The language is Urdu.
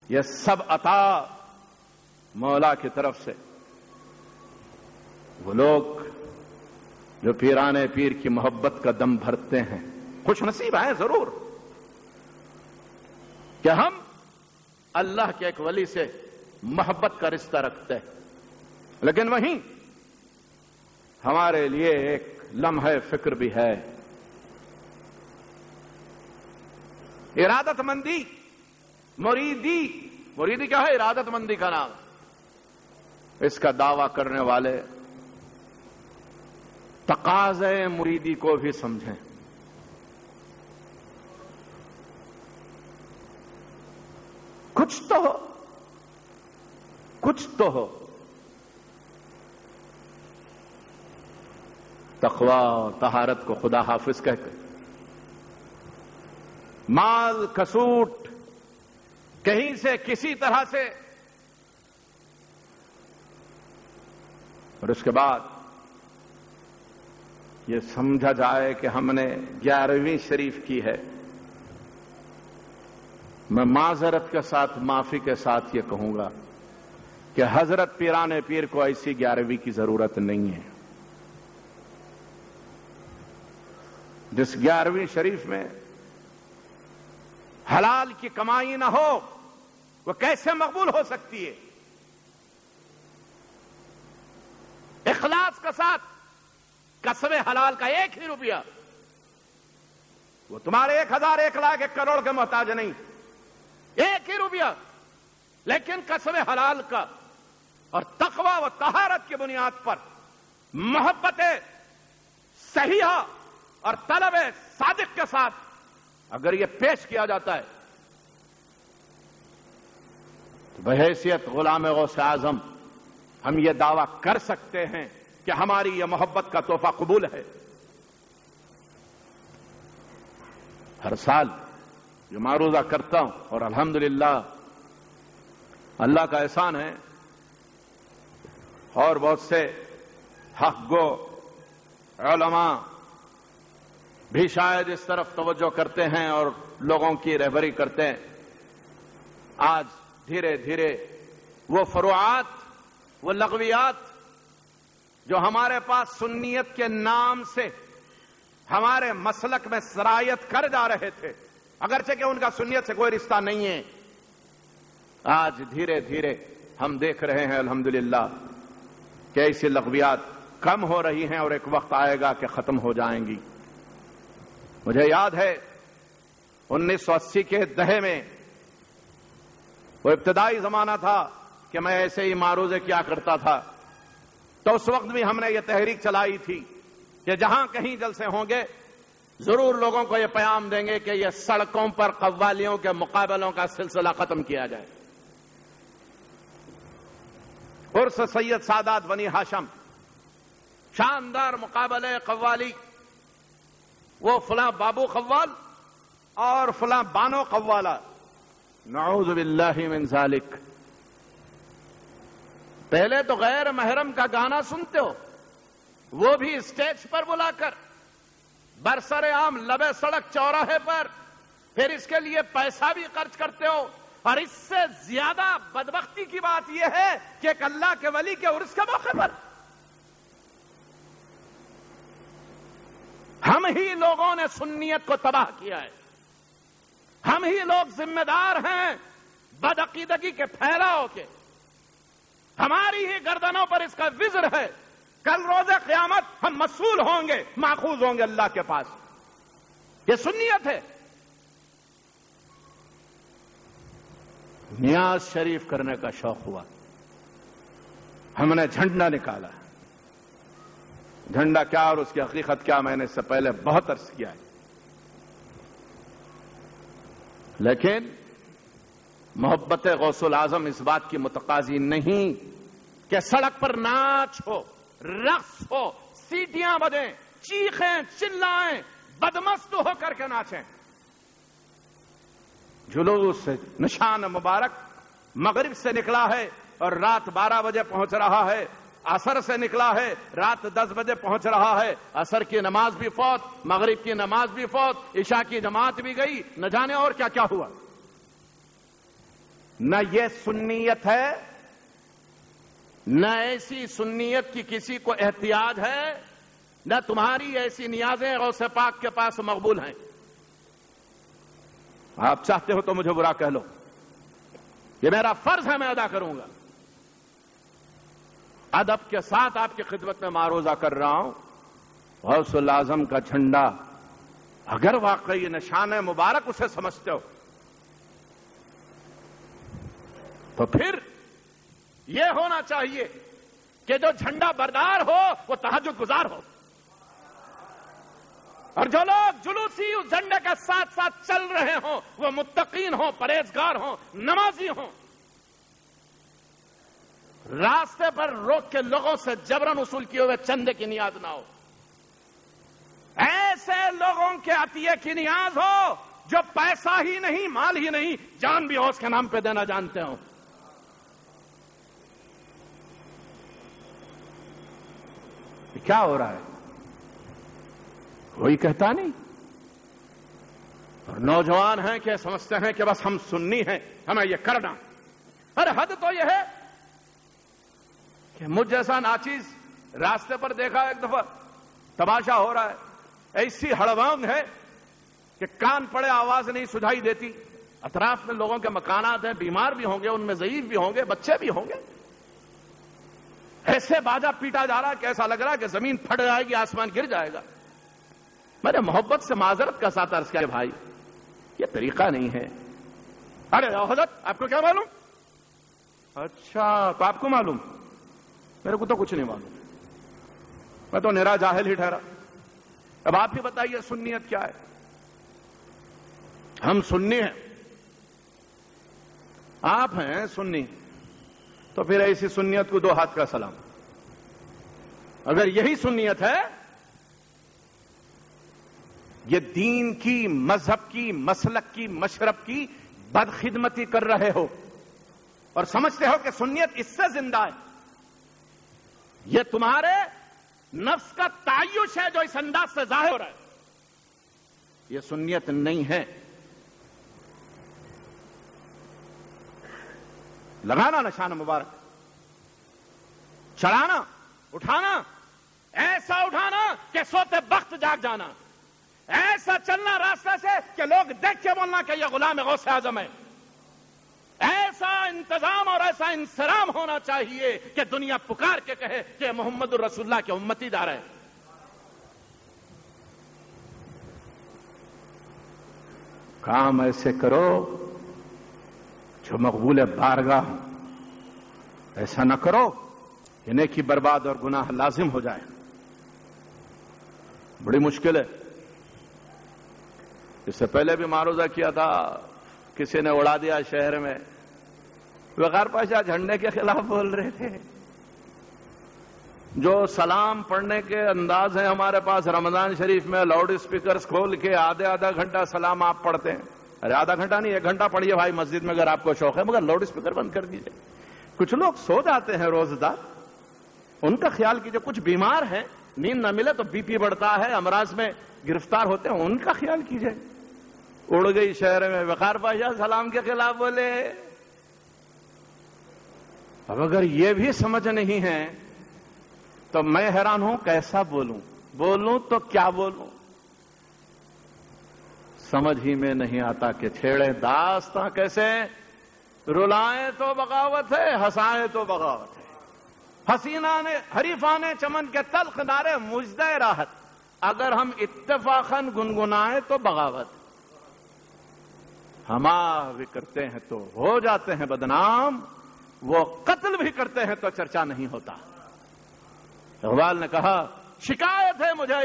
یہ سب عطا مولا کی طرف سے وہ لوگ جو پیرانے پیر کی محبت کا دم بھرتے ہیں خوش نصیب ہیں ضرور کہ ہم اللہ کے ایک ولی سے محبت کا رشتہ رکھتے ہیں، لیکن وہیں ہمارے لیے ایک لمحہ فکر بھی ہے، ارادت مندی، مریدی کیا ہے؟ ارادت مندی کا نام۔ اس کا دعویٰ کرنے والے تقاضے مریدی کو بھی سمجھیں۔ کچھ تو ہو تقویٰ و طہارت کو خدا حافظ کہہ کر، مال کسوٹ کہیں سے کسی طرح سے، اور اس کے بعد یہ سمجھا جائے کہ ہم نے 11ویں شریف کی ہے۔ میں معذرت کے ساتھ، معافی کے ساتھ یہ کہوں گا کہ حضرت پیرانے پیر کو ایسی 11ویں کی ضرورت نہیں ہے۔ جس 11ویں شریف میں حلال کی کمائی نہ ہو وہ کیسے مقبول ہو سکتی ہے؟ اخلاص کے ساتھ کسب حلال کا 1 ہی روپیہ، وہ تمہارے 1000 1 لاکھ 1 کروڑ کے محتاج نہیں، 1 ہی روپیہ، لیکن کسب حلال کا اور تقویٰ و طہارت کی بنیاد پر محبت صحیحہ اور طلب صادق کے ساتھ اگر یہ پیش کیا جاتا ہے تو بحیثیت غلام غوث اعظم ہم یہ دعویٰ کر سکتے ہیں کہ ہماری یہ محبت کا تحفہ قبول ہے۔ ہر سال یہ معروضہ کرتا ہوں اور الحمدللہ اللہ کا احسان ہے، اور بہت سے حق گو علماء بھی شاید اس طرف توجہ کرتے ہیں اور لوگوں کی رہبری کرتے ہیں۔ آج دھیرے دھیرے وہ فروعات، وہ لغویات جو ہمارے پاس سنیت کے نام سے ہمارے مسلک میں سرایت کر جا رہے تھے، اگرچہ کہ ان کا سنیت سے کوئی رشتہ نہیں ہے، آج دھیرے دھیرے ہم دیکھ رہے ہیں الحمدللہ کہ ایسی لغویات کم ہو رہی ہیں اور ایک وقت آئے گا کہ ختم ہو جائیں گی۔ مجھے یاد ہے 1980 کے دہے میں وہ ابتدائی زمانہ تھا کہ میں ایسے ہی معروضے کیا کرتا تھا، تو اس وقت بھی ہم نے یہ تحریک چلائی تھی کہ جہاں کہیں جلسے ہوں گے ضرور لوگوں کو یہ پیام دیں گے کہ یہ سڑکوں پر قوالیوں کے مقابلوں کا سلسلہ ختم کیا جائے۔ عرس سید سادات بنی ہاشم، شاندار مقابلے قوالی، وہ فلاں بابو قوال اور فلاں بانو قوالہ، نعوذ باللہ من ذالک۔ پہلے تو غیر محرم کا گانا سنتے ہو، وہ بھی اسٹیج پر بلا کر، برسر عام لبے سڑک چوراہے پر، پھر اس کے لیے پیسہ بھی خرچ کرتے ہو، اور اس سے زیادہ بدبختی کی بات یہ ہے کہ ایک اللہ کے ولی کے عرس کے موقع پر ہم ہی لوگوں نے سنیت کو تباہ کیا ہے، ہم ہی لوگ ذمہ دار ہیں بدعقیدگی کے پھیلاؤ کے، ہماری ہی گردنوں پر اس کا وزر ہے۔ کل روز قیامت ہم مسئول ہوں گے، ماخوذ ہوں گے اللہ کے پاس۔ یہ سنیت ہے۔ نیاز شریف کرنے کا شوق ہوا، ہم نے جھنڈا نکالا۔ جھنڈا کیا اور اس کی حقیقت کیا میں نے اس سے پہلے بہت عرض کیا ہے، لیکن محبت غوث الاعظم اس بات کی متقاضی نہیں کہ سڑک پر ناچ ہو، رقص ہو، سیٹیاں بجیں، چیخیں چلائیں، بدمست ہو کر کے ناچیں۔ جلوس سے نشان مبارک مغرب سے نکلا ہے اور رات 12 بجے پہنچ رہا ہے، عصر سے نکلا ہے رات 10 بجے پہنچ رہا ہے، عصر کی نماز بھی فوت، مغرب کی نماز بھی فوت، عشاء کی جماعت بھی گئی، نہ جانے اور کیا کیا ہوا۔ نہ یہ سنیت ہے، نہ ایسی سنیت کی کسی کو احتیاج ہے، نہ تمہاری ایسی نیازیں غوث پاک کے پاس مقبول ہیں۔ آپ چاہتے ہو تو مجھے برا کہہ لو، یہ میرا فرض ہے، میں ادا کروں گا۔ ادب کے ساتھ آپ کی خدمت میں معروضہ کر رہا ہوں، غوث الاعظم کا جھنڈا اگر واقعی نشان مبارک اسے سمجھتے ہو تو پھر یہ ہونا چاہیے کہ جو جھنڈا بردار ہو وہ تہجد گزار ہو، اور جو لوگ جلوسی اس جھنڈے کے ساتھ ساتھ چل رہے ہوں وہ متقین ہوں، پرہیزگار ہوں، نمازی ہوں، راستے پر روک کے لوگوں سے جبرن وصول کیے ہوئے چندے کی نیاز نہ ہو، ایسے لوگوں کے عطیے کی نیاز ہو جو پیسہ ہی نہیں، مال ہی نہیں، جان بھی غوث کے نام پہ دینا جانتے ہوں۔ کیا ہو رہا ہے؟ کوئی کہتا نہیں، اور نوجوان ہیں کہ سمجھتے ہیں کہ بس ہم سنی ہیں، ہمیں یہ کرنا۔ اور حد تو یہ ہے کہ مجھ جیسا ناچیز راستے پر دیکھا ایک دفعہ تماشا ہو رہا ہے، ایسی ہڑبانگ ہے کہ کان پڑے آواز نہیں سجائی دیتی، اطراف میں لوگوں کے مکانات ہیں، بیمار بھی ہوں گے، ان میں ضعیف بھی ہوں گے، بچے بھی ہوں گے، ایسے باجا پیٹا جا رہا ہے کہ ایسا لگ رہا ہے کہ زمین پھٹ جائے گی، آسمان گر جائے گا۔ میں نے محبت سے معذرت کا ساتھ عرض کیا کہ بھائی یہ طریقہ نہیں ہے۔ ارے حضرت آپ کو کیا معلوم؟ اچھا تو آپ کو معلوم، میرے کو تو کچھ نہیں معلوم، میں تو نرا جاہل ہی ٹھہرا۔ اب آپ ہی بتائیے سنیت کیا ہے؟ ہم سنی ہیں، آپ ہیں سنی، تو پھر ایسی سنیت کو دو ہاتھ کا سلام۔ اگر یہی سنیت ہے، یہ دین کی، مذہب کی، مسلک کی، مشرب کی بدخدمتی کر رہے ہو اور سمجھتے ہو کہ سنیت اس سے زندہ ہے، یہ تمہارے نفس کا تعیش ہے جو اس انداز سے ظاہر ہو رہا ہے، یہ سنیت نہیں ہے۔ لگانا نشان مبارک، چڑھانا، اٹھانا، ایسا اٹھانا کہ سوتے وقت جاگ جانا، ایسا چلنا راستہ سے کہ لوگ دیکھ کے بولنا کہ یہ غلام غوث اعظم ہے، ایسا انتظام اور ایسا انصرام ہونا چاہیے کہ دنیا پکار کے کہے کہ محمد الرسول اللہ کے امتی جا رہے ہیں۔ کام ایسے کرو جو مقبول بارگاہ، ایسا نہ کرو کہ نیکی برباد اور گناہ لازم ہو جائے، بڑی مشکل ہے۔ اس سے پہلے بھی معروضہ کیا تھا، کسی نے اڑا دیا شہر میں، وقار پاشا جھنڈے کے خلاف بول رہے تھے۔ جو سلام پڑھنے کے انداز ہیں ہمارے پاس رمضان شریف میں، لاؤڈ اسپیکرز کھول کے آدھا گھنٹہ سلام آپ پڑھتے ہیں۔ ارے آدھا گھنٹہ نہیں، 1 گھنٹہ پڑھیے بھائی مسجد میں اگر آپ کو شوق ہے، مگر لاؤڈ اسپیکر بند کر دیجئے۔ کچھ لوگ سو جاتے ہیں روزدار، ان کا خیال کیجئے۔ کچھ بیمار ہیں، نیند نہ ملے تو بی پی بڑھتا ہے، امراض میں گرفتار ہوتے ہیں، ان کا خیال کیجئے۔ اڑ گئی شہر میں، وقار پاشا سلام کے خلاف بولے۔ اب اگر یہ بھی سمجھ نہیں ہے تو میں حیران ہوں کیسا بولوں تو کیا بولوں، سمجھ ہی میں نہیں آتا کہ چھیڑے داستاں کیسے۔ رلائیں تو بغاوت ہے، ہنسائیں تو بغاوت ہے، حریفان چمن کے تلخ نعرے مجدے راحت، اگر ہم اتفاقاً گنگنائیں تو بغاوت، ہما بھی کرتے ہیں تو ہو جاتے ہیں بدنام، وہ قتل بھی کرتے ہیں تو چرچا نہیں ہوتا۔ اقبال نے کہا شکایت ہے مجھے